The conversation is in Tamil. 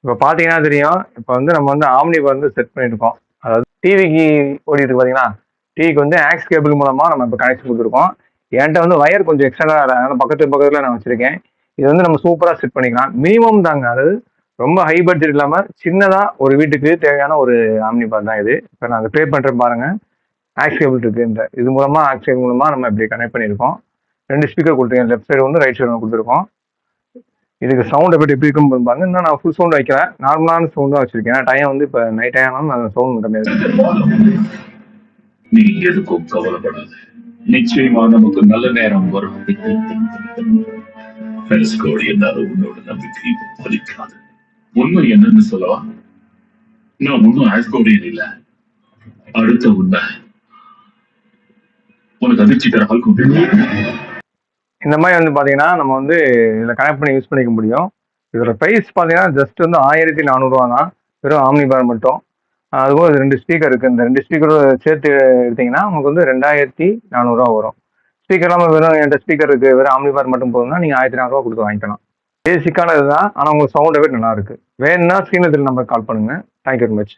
இப்போ பார்த்தீங்கன்னா தெரியும். இப்போ வந்து நம்ம வந்து ஆம்னி வந்து செட் பண்ணியிருக்கோம். அதாவது டிவிக்கு ஓடிட்டு இருக்கு பார்த்தீங்களா? டிவிக்கு வந்து ஆக்ஸ் கேபிள் மூலமா நம்ம இப்போ கனெக்ஷன் குடுத்துருக்கோம். என்ட்ட வந்து வயர் கொஞ்சம் எக்ஸ்டர்னலா அதனால பக்கத்துல நான் வச்சிருக்கேன். இது வந்து நம்ம சூப்பரா செட் பண்ணிக்கலாம். மினிமம் தாங்க. அதாவது ரொம்ப ஹை பட்ஜெட் இல்லாம சின்னதா ஒரு வீட்டுக்கு தேவையான ஒரு ஆம்னி பார் தான் இது. இப்போ நான் அத ப்ளே பண்றேன் பாருங்க. ஆக்ஸ் கேபிள் இருக்கு. இது மூலமா ஆக்ஸ் கேபிள் மூலமா நம்ம இப்படி கனெக்ட் பண்ணியிருக்கோம். 2 ஸ்பீக்கர் குடுத்துருக்கேன். லெஃப்ட் சைடு 1, ரைட் சைடு 1 குடுத்துருக்கோம். இதுக்கு சவுண்ட் எஃபெக்ட் எப்படி இருக்குன்னு பாருங்க. இன்னும் நான் ஃபுல் சவுண்ட் வைக்கல. நார்மலான சவுண்ட் தான் வச்சிருக்கேன். ஏன்னா டைம் வந்து இப்போ நைட் டைம்னால அந்த சவுண்ட் கம்மியா நீ எதுக்கும் கவலைப்படாத. நிச்சயமா நமக்கு நல்ல நேரம் வரும். என்னாலும் உன்னோட நம்பிக்கை பலிக்காது. உண்மை என்னன்னு சொல்லவா? நான் ஒன்னும் ஆஸ்கோடியன் இல்ல. அடுத்த உண்மை உனக்கு அதிர்ச்சி தர கொண்டு இந்த மாதிரி வந்து பார்த்தீங்கன்னா நம்ம வந்து இதில் கனெக்ட் பண்ணி யூஸ் பண்ணிக்க முடியும். இதோட ப்ரைஸ் பார்த்தீங்கன்னா ஜஸ்ட் வந்து 1400 தான். வெறும் ஆம்னி பார் மட்டும். அதுபோக 2 ஸ்பீக்கர் இருக்குது. இந்த 2 ஸ்பீக்கரும் சேர்த்து எடுத்தீங்கன்னா உங்களுக்கு வந்து 2400 வரும். ஸ்பீக்கர் இல்லாமல் வெறும் என்கிட்ட ஸ்பீக்கர் இருக்குது, வெறும் ஆம்னி பார் மட்டும் போதும்னா நீங்கள் 1400 கொடுத்து வாங்கிக்கலாம். பேசிக்கான இதுதான். ஆனால் உங்களுக்கு சவுண்ட் எஃபெக்ட் நல்லா இருக்குது. வேணும்னா ஸ்க்ரீனில் நம்பர் கால் பண்ணுங்கள். Thank you very much.